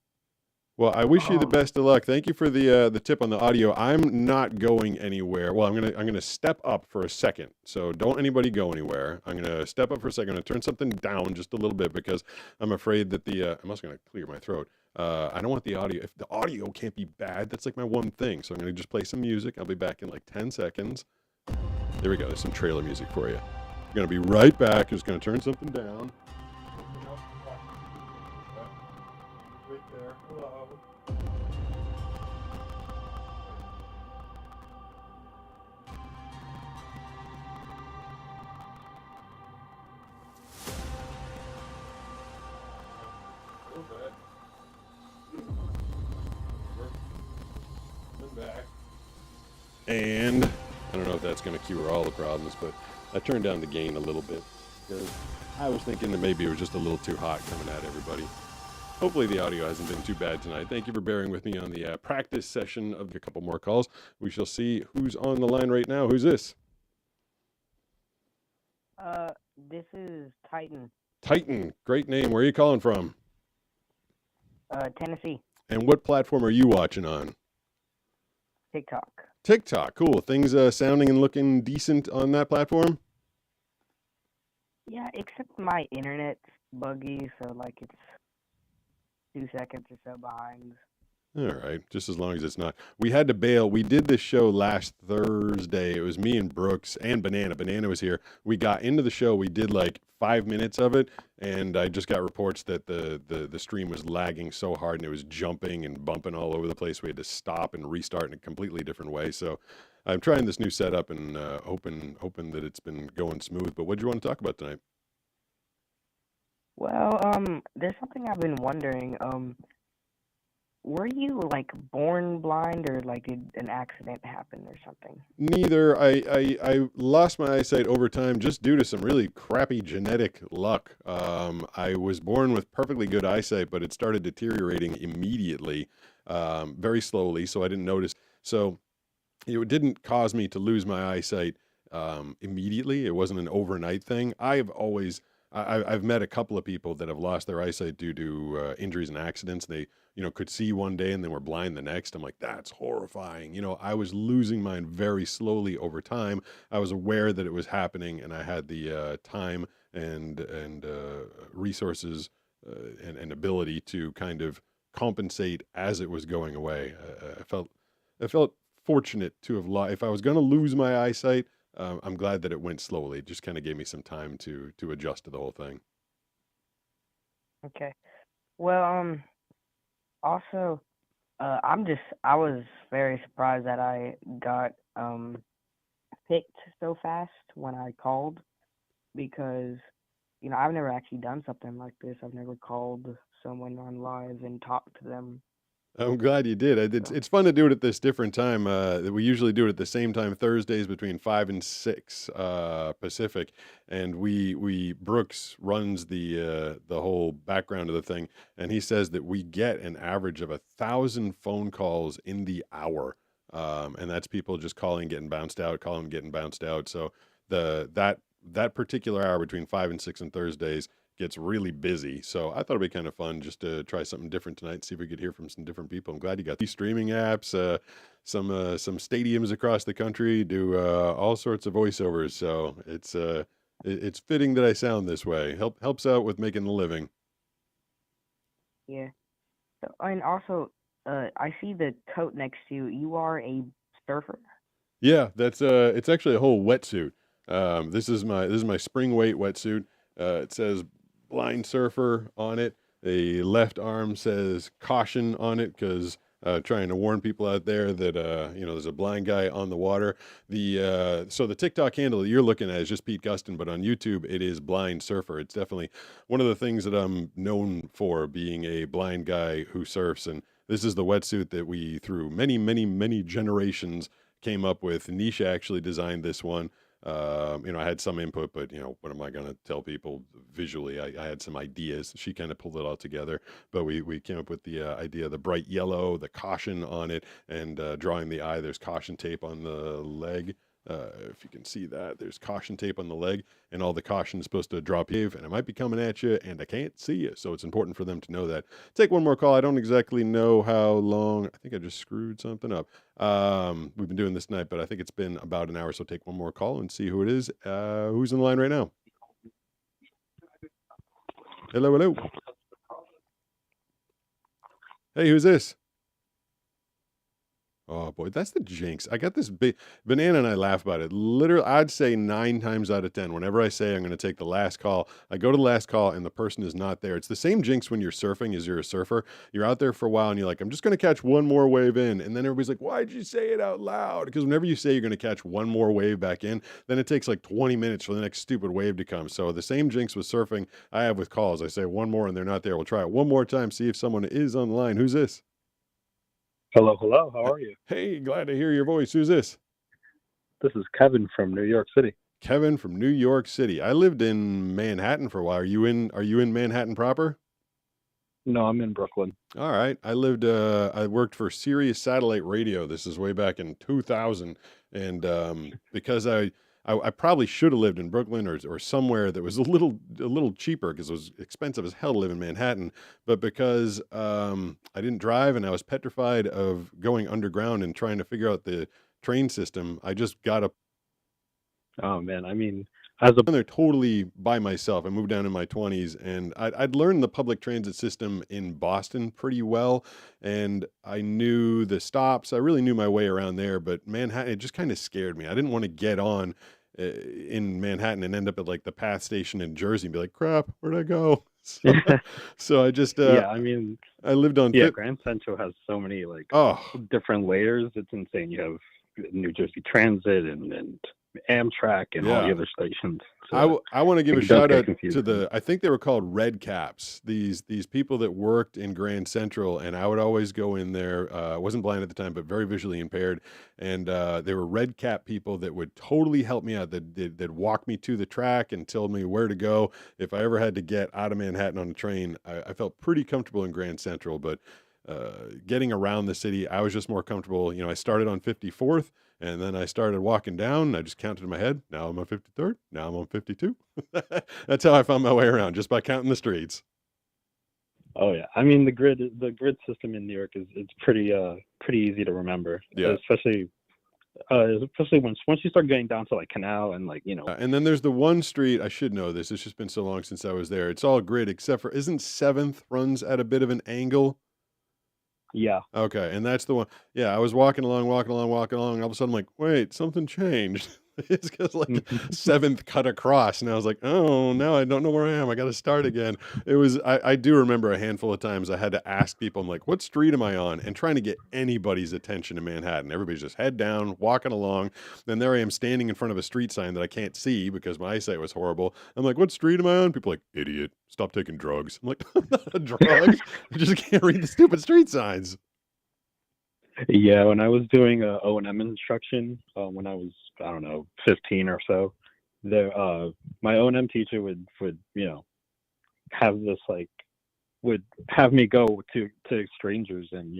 Well, I wish you the best of luck. Thank you for the tip on the audio. I'm not going anywhere. Well, I'm gonna step up for a second. So don't anybody go anywhere. I'm gonna step up for a second. I'm gonna turn something down just a little bit because I'm afraid that I'm also gonna clear my throat. I don't want the audio. If the audio can't be bad, that's like my one thing. So I'm gonna just play some music. I'll be back in like 10 seconds. There we go. There's some trailer music for you. I'm gonna be right back. Just gonna turn something down. Right there. Hello. Back. And I don't know if that's going to cure all the problems, but I turned down the gain a little bit because I was thinking that maybe it was just a little too hot coming at everybody. Hopefully the audio hasn't been too bad tonight. Thank you for bearing with me on the practice session of a couple more calls. We shall see who's on the line right now. Who's this? This is Titan. Titan. Great name. Where are you calling from? Tennessee. And what platform are you watching on? TikTok. TikTok. Cool. Things sounding and looking decent on that platform? Yeah, except my internet's buggy, so like it's 2 seconds or so behind. All right, just as long as it's not. We had to bail. We did this show last Thursday. It was me and Brooks and Banana. Banana was here. We got into the show. We did like 5 minutes of it, and I just got reports that the stream was lagging so hard and it was jumping and bumping all over the place. We had to stop and restart in a completely different way. So I'm trying this new setup and hoping that it's been going smooth. But what do you want to talk about tonight? Well, there's something I've been wondering. Were you like born blind or like did an accident happen or something? Neither. I lost my eyesight over time just due to some really crappy genetic luck. I was born with perfectly good eyesight, but it started deteriorating immediately, very slowly, so I didn't notice. So it didn't cause me to lose my eyesight immediately. It wasn't an overnight thing. I've met a couple of people that have lost their eyesight due to injuries and accidents. They, could see one day and then were blind the next. I'm like, that's horrifying. I was losing mine very slowly over time. I was aware that it was happening and I had the time and resources and ability to kind of compensate as it was going away. I felt fortunate to have if I was going to lose my eyesight, I'm glad that it went slowly. It just kind of gave me some time to adjust to the whole thing. Okay. Well, also, I was very surprised that I got picked so fast when I called because, I've never actually done something like this. I've never called someone on live and talked to them. I'm glad you did. So, It's fun to do it at this different time. We usually do it at the same time Thursdays between 5 and 6 Pacific, and we Brooks runs the whole background of the thing, and he says that we get an average of 1,000 phone calls in the hour, and that's people just calling, getting bounced out, calling, getting bounced out. So that particular hour between 5 and 6 on Thursdays gets really busy. So I thought it'd be kind of fun just to try something different tonight, see if we could hear from some different people. I'm glad you got these streaming apps, some stadiums across the country do all sorts of voiceovers. So it's fitting that I sound this way. Helps out with making a living. yeah. So, and also, I see the coat next to you. You are a surfer? Yeah, that's it's actually a whole wetsuit. This is my spring weight wetsuit. It says blind surfer on it. The left arm says caution on it because trying to warn people out there that there's a blind guy on the water. So the TikTok handle that you're looking at is just Pete Gustin, but on YouTube it is blind surfer. It's definitely one of the things that I'm known for, being a blind guy who surfs, and this is the wetsuit that we, through many, many, many generations, came up with. Nisha actually designed this one. I had some input, but what am I going to tell people visually? I had some ideas. She kind of pulled it all together, but we came up with the idea of the bright yellow, the caution on it, and drawing the eye. There's caution tape on the leg. If you can see that, there's caution tape on the leg, and all the caution is supposed to drop you, and it might be coming at you, and I can't see you. So it's important for them to know that. Take one more call. I don't exactly know how long. I think I just screwed something up. We've been doing this night, but I think it's been about an hour. So take one more call and see who it is. Who's on the line right now? Hello, hello. Hey, who's this? Oh boy, that's the jinx. I got this big banana, and I laugh about it. Literally, I'd say 9 times out of 10, whenever I say I'm going to take the last call, I go to the last call and the person is not there. It's the same jinx when you're surfing as you're a surfer. You're out there for a while and you're like, I'm just going to catch one more wave in. And then everybody's like, why'd you say it out loud? Because whenever you say you're going to catch one more wave back in, then it takes like 20 minutes for the next stupid wave to come. So the same jinx with surfing I have with calls. I say one more and they're not there. We'll try it one more time, see if someone is on the line. Who's this? Hello, hello. How are you? Hey, glad to hear your voice. Who's this? This is Kevin from New York City. Kevin from New York City. I lived in Manhattan for a while. Are you in Manhattan proper? No, I'm in Brooklyn. All right. I worked for Sirius Satellite Radio. This is way back in 2000. And because I probably should have lived in Brooklyn or somewhere that was a little cheaper, because it was expensive as hell to live in Manhattan. But because I didn't drive and I was petrified of going underground and trying to figure out the train system, I just got up. Oh man, I mean, as a There totally by myself. I moved down in my 20s, and I'd learned the public transit system in Boston pretty well, and I knew the stops. I really knew my way around there, but Manhattan, it just kind of scared me. I didn't want to get on in Manhattan and end up at like the PATH station in Jersey and be like, crap, where'd I go? So I just yeah, I mean, I lived on Grand Central has so many oh different layers. It's insane. You have New Jersey Transit and Amtrak and all the other stations. So I want to give a shout out confusing. to I think they were called red caps. These people that worked in Grand Central, and I would always go in there. I wasn't blind at the time, but very visually impaired. And they were red cap people that would totally help me out. They'd walk me to the track and tell me where to go. If I ever had to get out of Manhattan on a train, I felt pretty comfortable in Grand Central, but getting around the city, I was just more comfortable. I started on 54th. And then I started walking down. I just counted in my head. Now I'm on 53rd. Now I'm on 52. That's how I found my way around, just by counting the streets. Oh yeah, I mean the grid system in New York is it's pretty easy to remember. Yeah. Especially Especially once you start getting down to like Canal and like And then there's the one street, I should know this. It's just been so long since I was there. It's all grid except for, isn't 7th runs at a bit of an angle? Yeah. Okay, and that's the one. Yeah, I was walking along, and all of a sudden I'm like, wait, something changed. It's because like 7th cut across, and I was like, oh, now I don't know where I am. I got to start again. I do remember a handful of times I had to ask people, I'm like, what street am I on? And trying to get anybody's attention in Manhattan. Everybody's just head down, walking along. Then there I am standing in front of a street sign that I can't see because my eyesight was horrible. I'm like, what street am I on? People are like, idiot, stop taking drugs. I'm like, I'm not on drugs. I just can't read the stupid street signs. Yeah, when I was doing O&M instruction, when I was, I don't know, 15 or so, there my O&M teacher would have this like would have me go to strangers and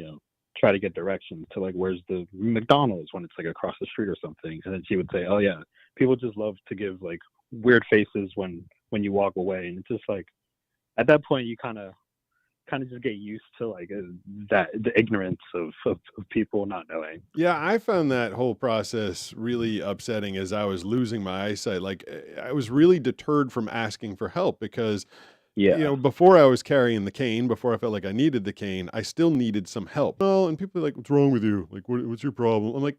try to get directions to like where's the McDonald's when it's like across the street or something, and then she would say, oh yeah, people just love to give like weird faces when you walk away, and it's just like at that point you kind of just get used to like the ignorance of people not knowing. Yeah, I found that whole process really upsetting as I was losing my eyesight. Like I was really deterred from asking for help because before I was carrying the cane, before I felt like I needed the cane, I still needed some help. Well, and people are like, what's wrong with you? Like, what's your problem? I'm like,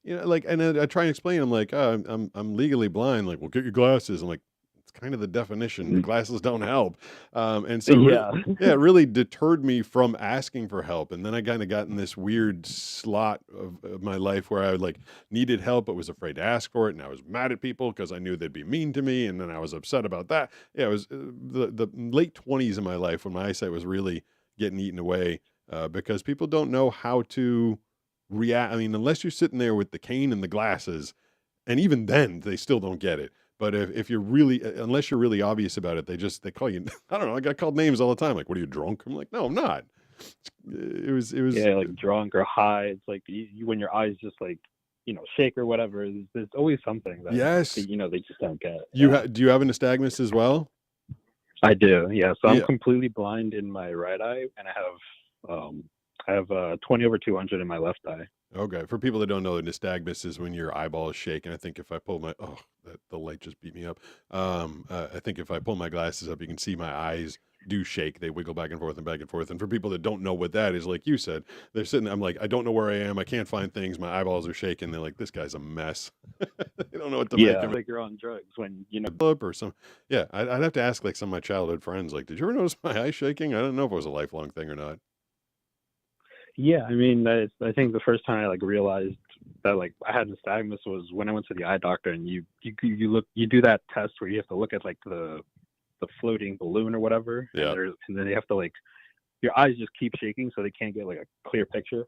and then I try and explain, I'm like, oh, I'm legally blind. Like, well, get your glasses. I'm like, kind of the definition. The glasses don't help. And so it really deterred me from asking for help. And then I kind of got in this weird slot of my life where I like needed help, but was afraid to ask for it. And I was mad at people because I knew they'd be mean to me. And then I was upset about that. Yeah, it was the late 20s of my life when my eyesight was really getting eaten away because people don't know how to react. I mean, unless you're sitting there with the cane and the glasses, and even then they still don't get it. But if you're really, unless you're really obvious about it, they call you, I don't know, I got called names all the time. Like, what are you, drunk? I'm like, no, I'm not. It was. Yeah, like drunk or high. It's like when your eyes just like, shake or whatever. There's always something that, yes. they just don't get. Do you have a nystagmus as well? I do, yeah. So I'm completely blind in my right eye, and I have 20/200 in my left eye. Okay. For people that don't know, nystagmus is when your eyeball is shaking. I think if I pull the light just beat me up. I think if I pull my glasses up, you can see my eyes do shake. They wiggle back and forth and back and forth. And for people that don't know what that is, like you said, they're sitting, I'm like, I don't know where I am. I can't find things. My eyeballs are shaking. They're like, this guy's a mess. They don't know what to make him. Like you're on drugs when, or some, I'd have to ask like some of my childhood friends, like, did you ever notice my eyes shaking? I don't know if it was a lifelong thing or not. Yeah, I mean, I think the first time I like realized that like I had nystagmus was when I went to the eye doctor, and you do that test where you have to look at like the floating balloon or whatever, and then they have to like your eyes just keep shaking so they can't get like a clear picture.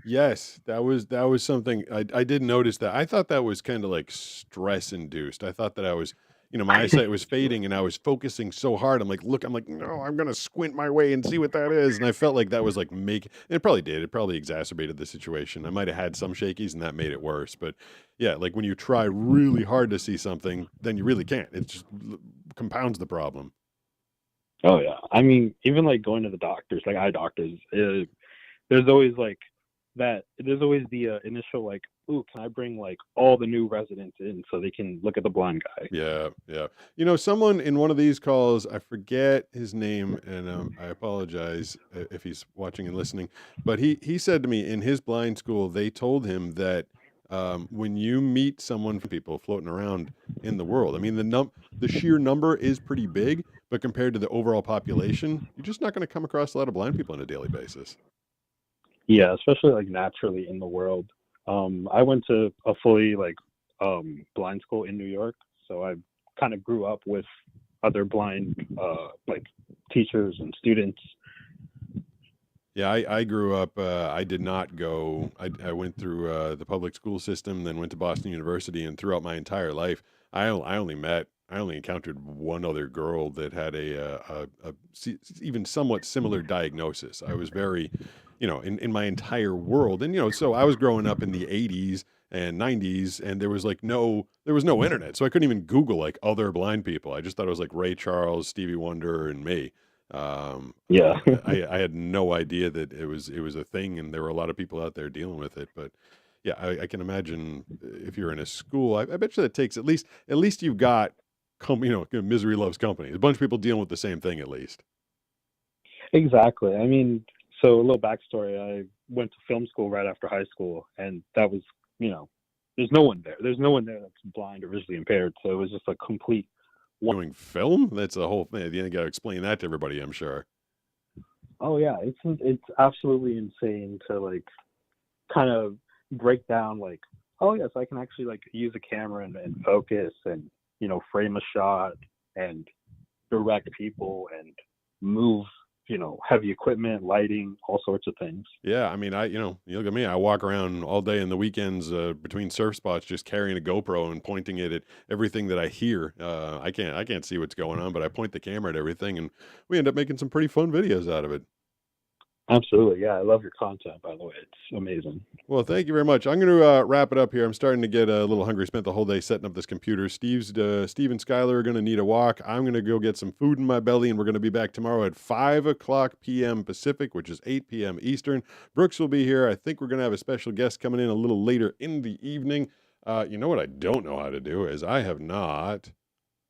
Yes, that was something I did notice that. I thought that was kind of like stress induced. I thought that I was, my eyesight was fading and I was focusing so hard. I'm like, no, I'm going to squint my way and see what that is. And I felt like that was like it probably did. It probably exacerbated the situation. I might have had some shakies and that made it worse. But yeah, like when you try really hard to see something, then you really can't. It just compounds the problem. Oh yeah. I mean, even like going to the doctors, like eye doctors, there's always like there's always the initial like, ooh, can I bring like all the new residents in so they can look at the blind guy? Yeah. Someone in one of these calls, I forget his name, and I apologize if he's watching and listening, but he said to me in his blind school, they told him that when you meet someone from people floating around in the world, I mean, the sheer number is pretty big, but compared to the overall population, you're just not going to come across a lot of blind people on a daily basis. Yeah, especially like naturally in the world. I went to a fully like blind school in New York, so I kind of grew up with other blind like teachers and students. Yeah, I grew up. I did not go. I went through the public school system, then went to Boston University, and throughout my entire life, I only encountered one other girl that had a even somewhat similar diagnosis. I was very, in my entire world, and so I was growing up in the 80s and 90s, and there was no internet, so I couldn't even Google like other blind people. I just thought it was like Ray Charles, Stevie Wonder, and me. I had no idea that it was a thing, and there were a lot of people out there dealing with it. But Yeah, I can imagine if you're in a school, I bet you that takes at least you've got, misery loves company. A bunch of people dealing with the same thing at least. Exactly. I mean, so a little backstory. I went to film school right after high school, and that was, there's no one there. There's no one there that's blind or visually impaired. So it was just a complete. Doing film? That's the whole thing. You got to explain that to everybody, I'm sure. Oh yeah, it's absolutely insane to like kind of break down like, oh yes, I can actually like use a camera and focus and frame a shot and direct people and move heavy equipment, lighting, all sorts of things. Yeah, I mean, you look at me, I walk around all day in the weekends between surf spots just carrying a GoPro and pointing it at everything that I hear. I can't see what's going on, but I point the camera at everything and we end up making some pretty fun videos out of it. Absolutely. Yeah, I love your content, by the way. It's amazing. Well, thank you very much. I'm going to wrap it up here. I'm starting to get a little hungry. Spent the whole day setting up this computer. Steve and Skylar are going to need a walk. I'm going to go get some food in my belly, and we're going to be back tomorrow at 5 o'clock p.m. Pacific, which is 8 p.m. Eastern. Brooks will be here. I think we're going to have a special guest coming in a little later in the evening. You know what I don't know how to do is I have not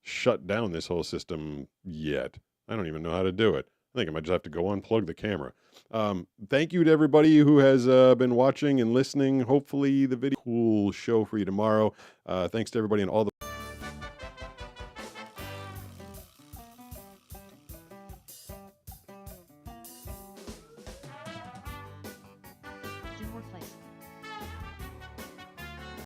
shut down this whole system yet. I don't even know how to do it. I think I might just have to go unplug the camera. Thank you to everybody who has been watching and listening. Hopefully the video cool show for you tomorrow. Thanks to everybody and all the